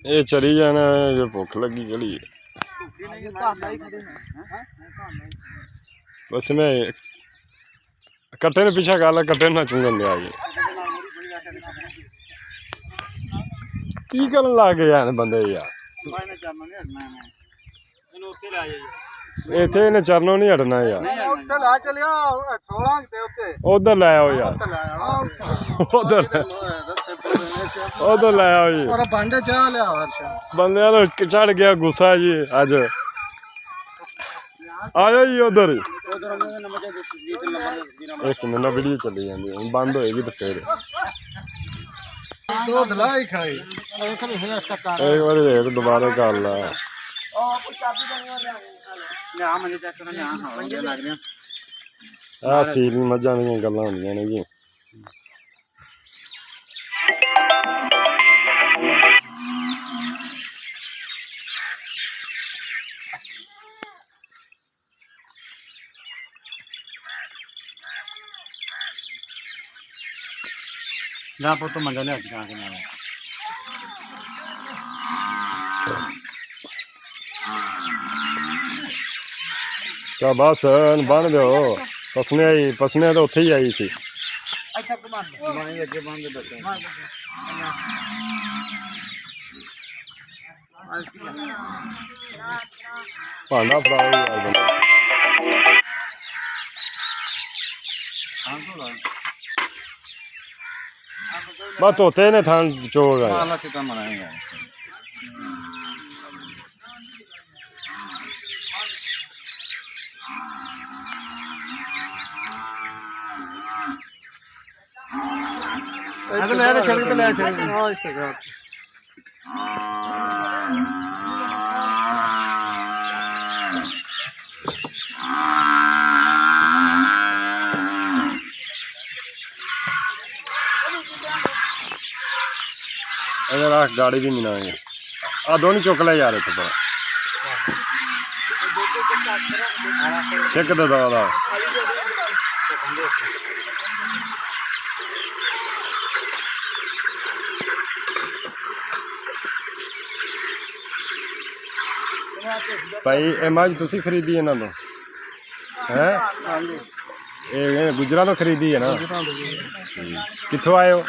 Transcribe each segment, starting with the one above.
ये चली जाना जो भुख लगी चली बस मैं कट्टे ने पीछा कर ला कट्टे ना चूंगन दिया की करन लग गए यार बंदे यार इत्थे इन्हें चरनों नहीं हटना यार उधर लै आओ यार उधर लै आओ जी बंदे चढ़ गया गुस्सा जी अज आयो जी उधर एक मिनट वीडियो चली जाती बंद होएगी तो फिर एक बार देख दोबारा कर ला सील मझां दियां गल्लां होंदियां ने जी ना पुत मंजा ले आज के नाल क्या बस बन दो पसने तो उत्थे ही आई सी भांडा फड़ाओ बस धोते ने थान चोर गाड़ी भी मिला आ दोनों चुक ले यार इतने पर छिक दे दादा भाई ये मझ तुसी खरीदी इन्हों तो है गुजरा तो खरीदी है ना कितों आए हो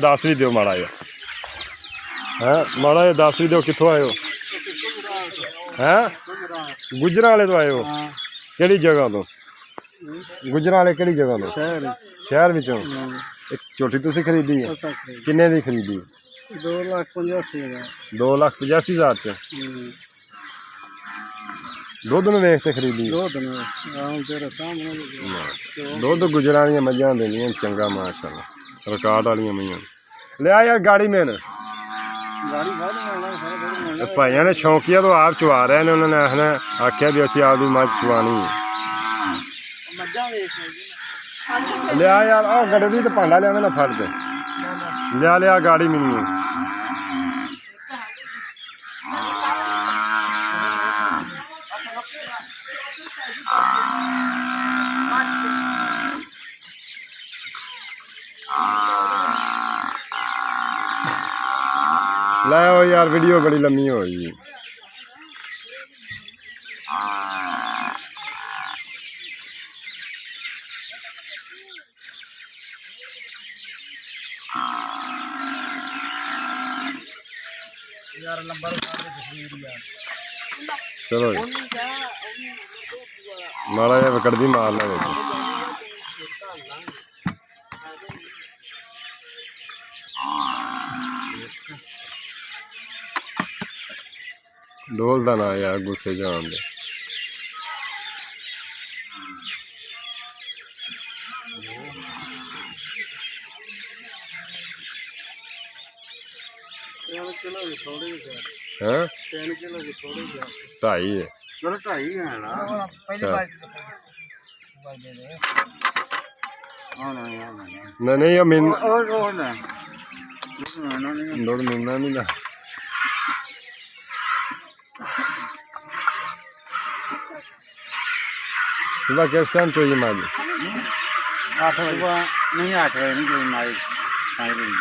दस भी दो माड़ा जो है माड़ा जो दस भी दो कितों आए हो हैं गुजरा वाले तो आए हो केड़ी जगह तो गुजरा वाले केड़ी जगह तो शहर विचों एक चोटी तुसी खरीदी है किन्ने दी खरीदी 2,85,000 च दुध में वेख के खरीदी दुध गुजरा मझां देनियां चंगा माशाअल्लाह रिकॉर्ड वाली मईयां लिया यार गाड़ी में भाइयों ने शौकिया तो आप चुवा रहे हैं उन्होंने आख्या भी असी आपकी मझ चुवानी लिया यार आ गड्डी तो भांडा लिया ना फट के लिया गाड़ी मिली लाओ यार वीडियो बड़ी लम्मी हो गई चलो माड़ा जा कड़दी मार ला डोलदा ना यार गुस्से जान दे हैं 2.5 है चलो 2.5 है ना नहीं दूध मिलना नहीं ना सुबह किस टाइम चाहिए माँ जी? 8 ਵਜੇ ਨਹੀਂ 8 ਵਜੇ ਨਹੀਂ ਕੋਈ ਮਾਈ ਸਾਈ ਨਹੀਂ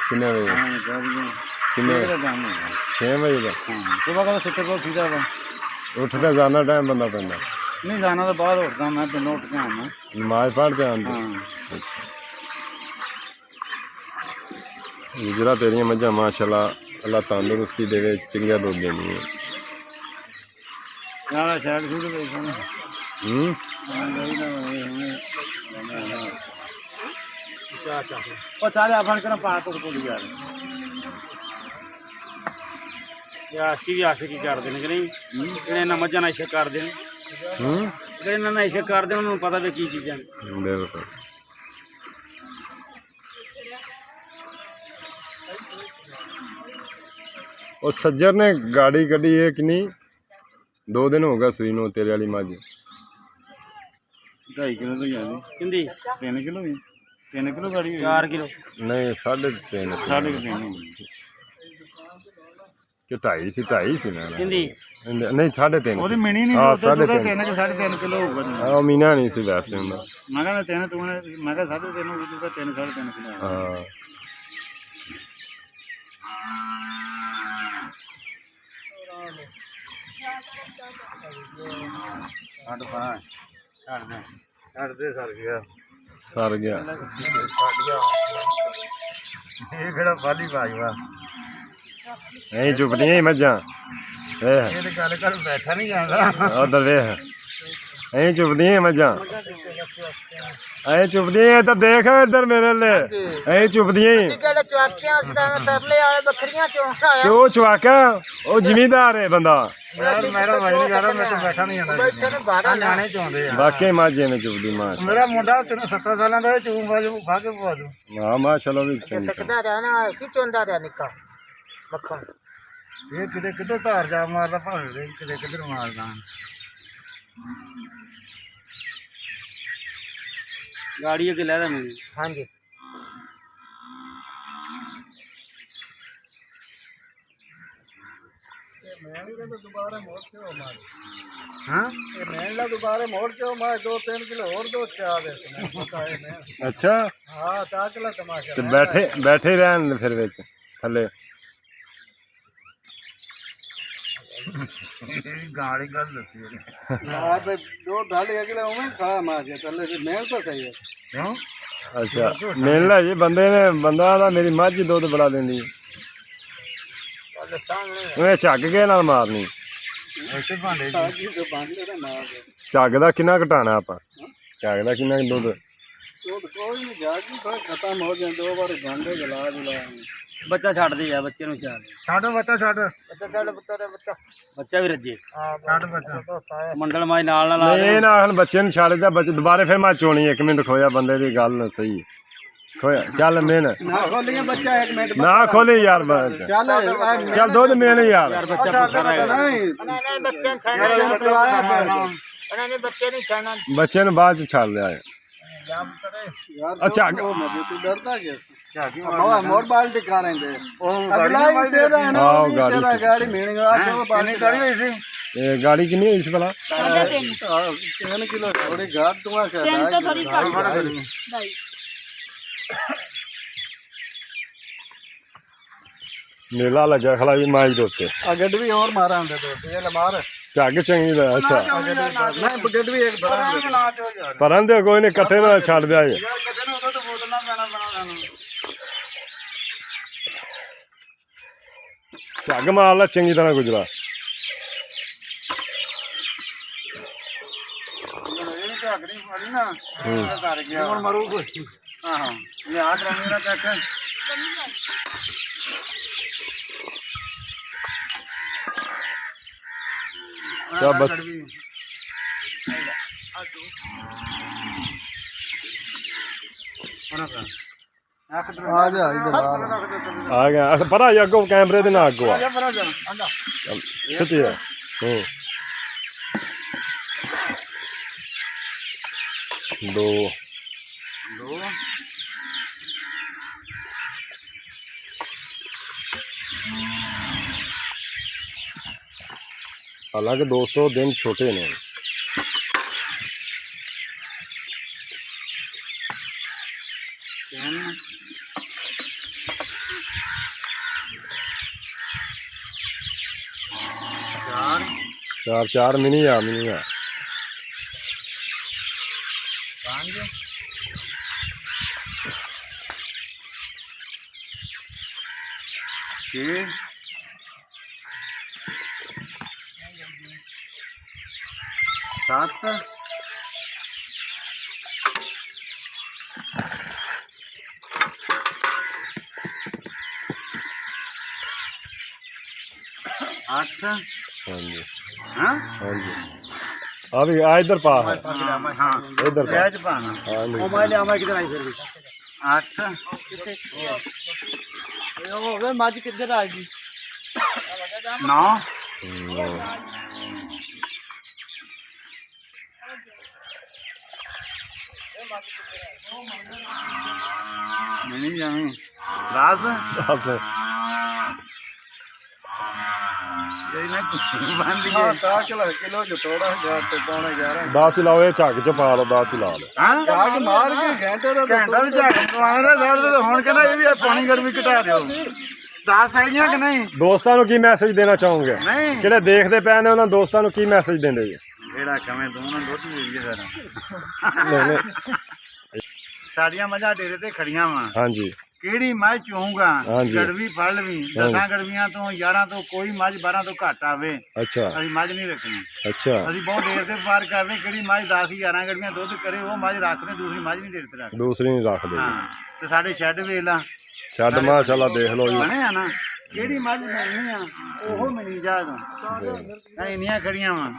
कितने बजे? ਹਾਂ ਗੋਲੀਆਂ कितने? ਕਿਹੜਾ ਕੰਮ ਹੈ 6 बजे का? ਹਾਂ ਸੁਬਹ ਕਦੋਂ ਸਿੱਟੇ ਕੋਲ ਸੀਦਾ ਵਾ उठते जाना टाइम बंदा पैंदा ਨਹੀਂ ਜਾਣਾ ਤਾਂ ਬਾਅਦ ਉੱਠਦਾ ਮੈਂ ਪਿੰਡੋਂ ਉੱਠ ਕੇ ਆਉਣਾ नमाज पढ़ते आंदे ਹਾਂ गुजरा तेरिया मझा माशाल्लाह अल्लाह तंदुरुस्ती देवे चंगा दुध देनी है ਨਾਲਾ ਸਾਈਡ ਸੂਡ ਵੇਖਣਾ ਉਹ ਚਾਲੇ ਆਫਣ ਕਰਾਂ ਪਾ ਤੋਂ ਕੋਲ ਯਾਰ ਆਸ਼ਕੀ ਵੀ ਆਸ਼ਕੀ ਕਰਦੇ ਨੇ ਕਿ ਨਹੀਂ ਜਿਹੜੇ ਨਾ ਮੱਝਾਂ ਨਾਲ ਇਸ਼ਕ ਕਰਦੇ ਨੇ ਜਿਹੜੇ ਇਹਨਾਂ ਨਾਲ ਇਸ਼ਕ ਕਰਦੇ ਉਹਨਾਂ ਨੂੰ ਪਤਾ ਵੀ ਕੀ ਚੀਜ਼ਾਂ ਨੇ बिल्कुल ਉਹ ਸੱਜਰ ਨੇ ਗਾੜੀ ਕੱਢੀ ਹੈ ਕਿ ਨਹੀਂ 2 ਦਿਨ ਹੋ ਗਿਆ ਸੂਈ ਨੂੰ ਤੇਰੇ ਵਾਲੀ ਮੱਝ 2.5 ਕਿਲੋ ਤੋਂ ਜ਼ਿਆਦਾ ਕਿੰਦੀ 3 ਕਿਲੋ ਵੀ 3 ਕਿਲੋ ਗਾੜੀ 4 ਕਿਲੋ ਨਹੀਂ 3.5 ਸਾਢੇ 3 ਕਿ 2.5 ਸੀ 2.5 ਸੀ ਨਾ ਕਿੰਦੀ ਨਹੀਂ 3.5 ਉਹਦੀ ਮਿਣੀ ਨਹੀਂ ਹਾਂ, ਉਹਦਾ 3.5 3.5 ਕਿਲੋ ਹੋਊਗਾ ਉਹ ਮੀਨਾ ਨਹੀਂ ਸੀ ਵੈਸੇ ਹੁੰਦਾ ਮੈਂ ਕਹਿੰਦਾ 3 ਤੂੰ ਮੈਂ ਕਿਹਾ 3.5 ਹੋਊਗਾ 3 3.5 ਕਿਲੋ ਹਾਂ ਛੱਡ ਪਾ ਛੱਡ ਦੇ ਸਰ ਗਿਆ ਸਰ ਗਿਆ ਇਹ ਕਿਹੜਾ ਬਾਲੀ ਬਾਜਵਾ ਐਂ ਚੁੱਪਦੀਆਂ ਹੀ ਮੱਝਾਂ ਵੇਖ ਇਹ ਤੇ ਗੱਲ ਕਰ ਬੈਠਾ ਨਹੀਂ ਜਾਂਦਾ ਉਧਰ ਵੇਖ ਐਂ ਚੁੱਪਦੀਆਂ ਹੀ ਮੱਝਾਂ ਐਂ ਚੁੱਪਦੀਆਂ ਤਾਂ ਦੇਖ ਇੱਧਰ ਮੇਰੇ ਲੈ ਐਂ ਚੁੱਪਦੀਆਂ ਹੀ ਕਿਹੜੇ ਚੁਆਕਿਆਂ ਸਦਾਂ ਤਰਲੇ ਆਏ ਬੱਕਰੀਆਂ ਚੋਂ ਆਇਆ ਤੇ ਉਹ ਚਵਾਕਾ ਉਹ ਜ਼ਿਮੀਂਦਾਰ ਹੈ ਬੰਦਾ ਯਾਰ ਮੇਰਾ ਵਾਇਰ ਯਾਰ ਮੈਂ ਤਾਂ ਬੈਠਾ ਨਹੀਂ ਜਾਂਦਾ ਬੈਠੇ ਨੇ ਬਾਹਰ ਨਿਆਣੇ ਚਾਉਂਦੇ ਆ ਵਾਕਈ ਮਾਝੇ ਨੇ ਚੁੱਪਦੀ ਮਾਂ ਮੇਰਾ ਮੁੰਡਾ ਤੈਨੂੰ 7 ਸਾਲਾਂ ਦਾ ਚੂੰ ਬਾਜੂ ਖਾ ਕੇ ਪਵਾ ਦੂੰ ਹਾਂ ਮਾਸ਼ਾਅੱਲਾ ਵੀ ਚੰਗੀ ਟਕਦਾ ਰਹਿਣਾ ਕੀ ਚੋਂਦਾ ਰਿਹਾ ਨਿੱਕਾ ਮੱਖਣ ਇਹ ਕਿਤੇ ਕਿਤੇ ਧਾਰ ਜਾ ਮਾਰਦਾ ਭਾਵੇਂ ਕਿਤੇ ਕਿੱਧਰ ਮਾਰਦਾ ਗਾੜੀ ਅੱਗੇ ਲੈ ਲੈ ਮੈਨੂੰ ਹਾਂਜੀ ਹਾਂ ਇਹ ਮੈਂ ਦੁਬਾਰਾ ਮੋੜ ਕੇ ਮੈਂ 2-3 ਕਿਲੋ ਹੋਰ ਦੋ ਚਾਹ ਦੇ ਪਤਾ ਹੈ ਮੈਂ ਅੱਛਾ ਹਾਂ ਤਾਕਲਾ ਤਮਾਸ਼ਾ ਤੇ ਬੈਠੇ ਰਹਿਣ ਫਿਰ ਵਿੱਚ ਥੱਲੇ ਗਾੜੀ ਗੱਲ ਦੱਸੀ ਹਾਂ ਤੇ 2 ਕਿਲੋ ਉਵੇਂ ਖਾ ਮਾਰ ਕੇ ਥੱਲੇ ਤੇ ਮੈਂ ਤਾਂ ਸਹੀ ਹੈ ਕਿਉਂ ਅੱਛਾ ਮਿਲ ਲੈ ਜੀ ਬੰਦਾ ਦਾ ਮੇਰੀ ਮੱਝ ਦੁੱਧ ਬੜਾ ਦਿੰਦੀ ਕੱਲ ਸਾਹਮਣੇ ਉਹ ਝੱਗ ਕੇ ਨਾਲ ਮਾਰਨੀ ਐਸੇ ਭਾਂਡੇ ਸਾਜੀ ਤੋਂ ਬੰਦ ਤੇ ਮਾਰ ਦੇ ਝੱਗ ਦਾ ਕਿੰਨਾ ਘਟਾਣਾ ਆਪਾਂ ਝੱਗ ਦਾ ਕਿੰਨਾ ਦੁੱਧ ਉਹ ਕੋਈ ਨਹੀਂ ਜਾਗੀ ਫਿਰ ਖਤਮ ਹੋ ਜਾਂਦੇ 2 ਵਾਰ ਗਾਂਡੇ ਜਲਾ ਬੱਚਾ ਛੱਡਦੇ ਆ ਬੱਚੇ ਨੂੰ ਛੱਡ ਬੱਚਾ ਛੱਡ ਬੱਚਾ ਛੱਡ ਪੁੱਤਰ ਦੇ ਬੱਚਾ ਵੀ ਰੱਜੇ ਛੱਡ ਬੱਚਾ ਸਾਇਆ ਮੰਡਲ ਮਾਈ ਨਾਲ ਨਾਲ ਨਹੀਂ ਇਹ ਨਾ ਆਖਣ ਬੱਚੇ ਨੂੰ ਛੱਡ ਦਿਆ ਬੱਚੇ ਦੁਬਾਰੇ ਫਿਰ ਮੈਂ ਚੋਣੀ 1 ਮਿੰਟ ਖੋਇਆ ਬੰਦੇ ਦੀ ਗੱਲ ਸਹੀ ਖੋਇਆ ਚੱਲ ਮੇਨ ਨਾ ਖੋਲੀਆਂ ਬੱਚਾ 1 ਮਿੰਟ ਨਾ ਖੋਲੀ ਯਾਰ ਬੱਚਾ ਚੱਲ ਦੁੱਧ ਮੇਨ ਯਾਰ ਬੱਚਾ ਭੁੱਖਾ ਰਹੇਗਾ ਨਹੀਂ ਬੱਚੇ ਛੱਡਣਾ ਉਹਨਾਂ ਨੇ ਬੱਚੇ ਨਹੀਂ ਛੱਡਣਾ ਬੱਚੇ ਨੂੰ ਬਾਅਦ ਚ ਛੱਡ ਲਿਆ ਹੈ। ਯਾਰ ਅੱਛਾ ਉਹ ਮਜੇ ਤੂੰ ਡਰਦਾ ਕਿ ਮੋੜ ਬਾਲਟੀ ਕਾ ਰਹਿੰਦੇ ਉਹ ਅਗਲਾ ਹੀ ਸੇਦਾ ਹੈ ਨਾ ਆਹ ਉਹ ਗਾੜੀ ਸੇਦਾ ਸੀ। ਗਾੜੀ ਮੇਣੀ ਆ ਜੋ ਬਾਲਟੀ ਗਾੜੀ ਹੋਈ ਸੀ ਇਹ ਗਾੜੀ ਕਿੰਨੀ ਹੋਈ ਸੀ ਭਲਾ 3 ਕਿਲੋ ਥੋੜੀ ਘਾਟ ਤੂੰ ਆ ਕੇ ਤਿੰਨ ਤੋਂ ਥੋੜੀ ਘੱਟ ਬਾਈ ਮੇਲਾ ਲੱਗਿਆ ਖਲਾ ਵੀ ਮਾਈ ਦੇ ਉੱਤੇ ਆ ਗੱਡ ਵੀ ਹੋਰ ਮਾਰਾਂ ਦੇ ਦੋ ਇਹ ਲੈ ਮਾਰ ਝੱਗ ਚੰਗੀ ਦਾ ਅੱਛਾ ਨਹੀਂ ਗੱਡ ਵੀ ਇੱਕ ਬਰਾਂ ਦੇ ਪਰਨ ਦੇ ਕੋਈ ਨਹੀਂ ਇਕੱਠੇ ਨਾਲ ਛੱਡ ਦਿਆ ਜੀ ਕਦੇ ਨੂੰ ਉਦੋਂ ਤਾਂ ਬੋਤਲਾਂ ਪੈਣਾ ਲੈਣਾ ਝੱਗ ਮਾਰ ਲਾ ਚੰਗੀ ਤਰ੍ਹਾਂ ਗੁਜਰਾ ਇਹ ਝਾਗੜੀ ਫੜੀ ਨਾ ਕਰ ਗਿਆ ਹੁਣ ਮਰੂ ਕੋਈ ਹਾਂ ਲਿਆ ਡਰਾਮੇ ਦਾ ਚੱਕ ਕਿਆ ਬਸ ਆ ਜਾ ਇਧਰ ਆ ਗਿਆ ਪਰਾ ਜਾ ਅੱਗੋਂ ਕੈਮਰੇ ਦੇ ਨਾਲ ਅੱਗੋਂ ਆ ਪਰਾਂ ਜਾ ਆਂਦਾ ਸੱਚੀ ਹੈ ਹੂੰ 2 ਹਾਲਾਂਕਿ ਦੋਸਤੋ ਦਿਨ ਛੋਟੇ ਨੇ 4 ਮਿਨੀ ਆ ਮਿਨੀ ਆ 6 7 8 ਹਾਂਜੀ ਹਾਂ ਹਾਂਜੀ ਆ ਵੀ ਆ ਇੱਧਰ ਪਾ ਹਾਂ ਇੱਧਰ ਪਾ ਐਜ ਪਾਣਾ ਹਾਂਜੀ ਉਹ ਮੈਂ ਲਿਆਵਾਂ ਕਿਧਰ ਆਈ ਫਿਰ ਵੀ 8 ਉਹ ਹੋਵੇ ਮੱਝ ਕਿੱਧਰ ਆ ਗਈ 9 ਨਹੀਂ ਜਾਵੇਂ 10 ਇਹ ਨਾ ਬੰਦ ਗਏ ਹਾਂ 10 ਕਿਲੋ ਜੋ ਥੋੜਾ ਜਿਹਾ ਤੇ ਪੌਣੇ 11 10 ਹੀ ਲਾਓ ਇਹ ਝੱਗ ਚ ਪਾ ਲਓ 10 ਹੀ ਲਾ ਲਓ ਹਾਂ ਝਾਕ ਮਾਰ ਕੇ ਘੰਟੇ ਦਾ ਘੰਟਾ ਵੀ ਝਾਕ ਮਾਰਨਾ ਸਾਡੇ ਤੇ ਹੁਣ ਕਹਿੰਦਾ ਇਹ ਵੀ ਪਾਣੀ ਗਰਮੀ ਘਟਾ ਦਿਓ 10 ਆਈਆਂ ਕਿ ਨਹੀਂ ਦੋਸਤਾਂ ਨੂੰ ਕੀ ਮੈਸੇਜ ਦੇਣਾ ਚਾਹੋਗੇ ਨਹੀਂ ਜਿਹੜੇ ਦੇਖਦੇ ਪਏ ਨੇ ਉਹਨਾਂ ਦੋਸਤਾਂ ਨੂੰ ਕੀ ਮੈਸੇਜ ਦਿੰਦੇ ਜੀ ਜਿਹੜਾ ਕਵੇਂ ਤੂੰ ਨਾ ਦੁੱਧ ਦੇ ਦਈਏ ਸਾਰਾ ਨਹੀਂ ਨਹੀਂ ਸਾਡੀਆਂ ਮੱਝਾਂ ਡੇਰੇ ਤੇ ਖੜੀਆਂ ਵਾ ਹਾਂਜੀ ਕਿਹੜੀ ਮੱਝ ਚੋਊਗਾ ਹਾਂਜੀ। ਗੜਵੀ ਫੜ ਲਵੀ 10 ਗੜਵੀਆਂ ਤੋਂ 11 ਤੋਂ ਕੋਈ ਮੱਝ 12 ਤੋਂ ਘੱਟ ਆਵੇ ਅੱਛਾ ਅਸੀਂ ਮੱਝ ਨਹੀਂ ਰੱਖਣੀ ਅੱਛਾ ਅਸੀਂ ਬਹੁਤ ਦੇਰ ਤੇ ਵਪਾਰ ਕਰਦੇ ਕਿਹੜੀ ਮੱਝ 10 11 ਗੜਵੀਆਂ ਦੁੱਧ ਕਰੇ ਉਹ ਮੱਝ ਰੱਖਦੇ ਦੂਸਰੀ ਮੱਝ ਨਹੀਂ ਡੇਰੇ ਤੇ ਰੱਖਦੇ ਦੂਸਰੀ ਨਹੀਂ ਰੱਖਦੇ ਹਾਂ ਤੇ ਸਾਡੇ ਸ਼ੈੱਡ ਵੇਖ ਲਾ ਛੱਡ ਮਾਸ਼ਾਅੱਲਾ ਦੇਖ ਲਓ ਜੀ ਬਣੇ ਆ ਨਾ ਕਿਹੜੀ ਮੱਝ ਮਿਲਣੀ ਆ ਉਹ ਮਿਲੀ ਜਾਗਾ ਇੰਨੀਆਂ ਖੜੀਆਂ ਵਾ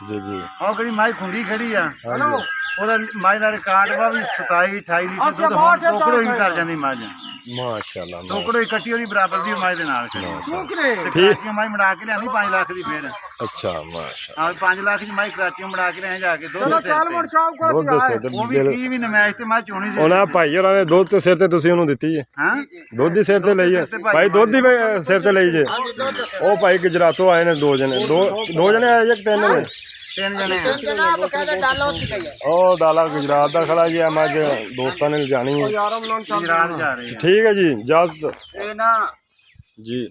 ਜੀ ਜੀ ਉਹ ਕਿਹੜੀ ਮੱਝ ਖੁੰਡੀ ਖੜੀ ਆ ਹਾਂਜੀ ਉਹਦਾ ਮੱਝ ਦਾ ਰਿਕਾਰਡ ਵਾ ਵੀ 27 28 ਲੀਟਰ ਦੁੱਧ ਹੁਣ ਟੋਕੜੋ ਹੀ ਕਰ ਜਾਂਦੀ ਮੱਝ ਮਾਸ਼ਾਅੱਲਾ ਟੋਕੜੋ ਇਕੱਠੀ ਉਹਦੀ ਬਰਾਬਰ ਦੀ ਮੱਝ ਦੇ ਨਾਲ ਖੜੀ ਤੇ ਠੀਕ। ਕਰਾਚੀਆਂ ਮੱਝ ਮੜਾ ਕੇ ਲਿਆਂਦੀ 5 ਲੱਖ ਦੀ ਫੇਰ ਅੱਛਾ ਮਾਸ਼ਾਅੱਲਾ ਆ 5 ਲੱਖ ਦੀ ਮੱਝ ਕਰਾਚੀਆਂ ਮੜਾ ਕੇ ਲਿਆ ਜਾ ਕੇ ਦੁੱਧ ਦੇ ਸਿਰ ਤੇ। ਦੁੱਧ ਦੇ ਸਿਰ ਤੇ ਉਹ ਵੀ ਕੀ ਵੀ ਨਮਾਇਸ਼ ਤੇ ਮੱਝ ਚੋਣੀ ਸੀ ਉਹਨਾਂ ਭਾਈ ਹੋਰਾਂ ਨੇ ਦੁੱਧ ਤੇ ਸਿਰ ਤੇ ਤੁਸੀਂ ਉਹਨੂੰ ਦਿੱਤੀ ਹੈ ਹਾਂ ਦੁੱਧ ਦੀ ਸਿਰ ਤੇ ਲਈ ਹੈ ਭਾਈ ਦੁੱਧ ਦੀ ਸਿਰ ਤੇ ਲਈ ਜੇ ਉਹ ਭਾਈ ਗੁਜਰਾਤੋਂ ਆਏ ਨੇ ਦੋ ਜਣੇ ਦੋ ਜਣੇ ਆਏ ਇੱਕ ਤਿੰਨ ਨੇ 3 ਜਣੇ ਆ। ਉਹ ਡਾਲਾ ਗੁਜਰਾਤ ਦਾ ਖੜਾ ਜੀ ਮੱਝ ਦੋਸਤਾਂ ਨੇ ਲਿਜਾਣੀ ਹੈ ਗੁਜਰਾਤ ਜਾ ਰਹੇ ਆ ਠੀਕ ਹੈ ਜੀ ਇਜਾਜ਼ਤ ਇਹ ਨਾ ਜੀ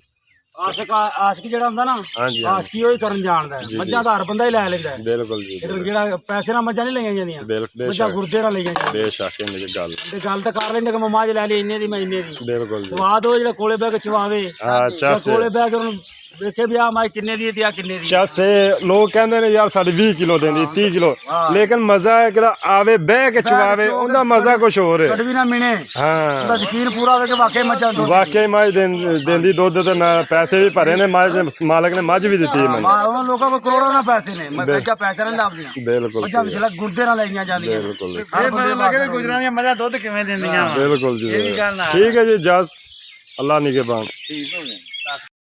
ਆਸ਼ਕ ਜਿਹੜਾ ਹੁੰਦਾ ਨਾ ਹਾਂਜੀ ਆਸ਼ਕੀ ਉਹ ਹੀ ਕਰਨ ਜਾਣਦਾ ਹੈ। ਮੱਝਾਂ ਦਾ ਹਰ ਬੰਦਾ ਹੀ ਲੈ ਲੈਂਦਾ ਹੈ। ਬਿਲਕੁਲ ਜੀ ਜਿਹੜਾ ਪੈਸੇ ਨਾਲ ਮੱਝਾਂ ਨਹੀਂ ਲਈਆਂ ਜਾਂਦੀਆਂ ਮੱਝਾਂ ਬੇਸ਼ੱਕ ਗੁਰਦੇ ਨਾਲ ਲਈਆਂ ਜਾਂਦੀਆਂ ਬੇਸ਼ੱਕ ਇਹ ਮੇਰੀ ਗੱਲ ਤੇ ਗੱਲ ਤਾਂ ਕਰ ਲੈਂਦੇ ਕਿ ਮੈਂ ਮੱਝ ਲੈ ਲਈ ਇੰਨੇ ਦੀ ਮੈਂ ਇੰਨੇ ਦੀ ਬਿਲਕੁਲ ਜੀ ਸਵਾਦ ਉਹ ਜਿਹੜਾ ਕੋਲੇ ਬਹਿ ਕੇ ਚਵਾਵੇ ਅੱਛਾ ਕੋਲੇ ਬਹਿ ਕੇ ਉਹਨੂੰ ਵੇਖੇ ਵੀ ਆ ਮਾਈ ਕਿੰਨੇ ਦੀ ਹੈ ਤੇ ਆ ਕਿੰਨੇ ਦੀ ਚਾਸੇ ਲੋਕ ਕਹਿੰਦੇ ਨੇ ਯਾਰ ਸਾਡੀ 20 ਕਿਲੋ ਦਿੰਦੀ 30 ਕਿਲੋ ਲੇਕਿਨ ਮਜ਼ਾ ਹੈ ਕਿਹੜਾ ਆਵੇ ਬਹਿ ਕੇ ਚਵਾਵੇ ਉਹਦਾ ਮਜ਼ਾ ਕੁਝ ਹੋਰ ਹੈ ਕੜਵੀ ਨਾ ਮਿਣੇ ਹਾਂ ਉਹਦਾ ਯਕੀਨ ਪੂਰਾ ਹੋਵੇ ਕਿ ਵਾਕਈ ਮੱਝਾਂ ਦੁੱਧ ਵਾਕਈ ਮੱਝ ਦਿੰਦੀ ਦੁੱਧ ਤੇ ਮੈਂ ਪੈਸੇ ਵੀ ਭਰੇ ਨੇ ਮਾਲਕ ਨੇ ਮੱਝ ਵੀ ਦਿੱਤੀ ਮੈਨੂੰ ਉਹਨਾਂ ਲੋਕਾਂ ਕੋਲ ਕਰੋੜਾਂ ਨਾਲ ਪੈਸੇ ਨੇ ਮੱਝਾਂ ਪੈਸੇ ਨਾਲ ਲੱਭਦੀਆਂ ਬਿਲਕੁਲ ਮੱਝਾਂ ਵਿਚਲਾ ਗੁਰਦੇ ਨਾਲ ਲਈਆਂ ਜਾਂਦੀਆਂ ਬਿਲਕੁਲ ਇਹ ਪਤਾ ਲੱਗੇ ਵੀ ਗੁਜਰਾਂ ਦੀਆਂ ਮੱਝਾਂ ਦੁੱਧ ਕਿਵੇਂ ਦਿੰਦੀਆਂ ਵਾ ਬਿਲकुल जी ਇਹ ਵੀ ਗੱਲ ਨਾਲ ठीक है जी इजाजत अल्लाह निगहबान ਠੀਕ ਹੋ ਗਿਆ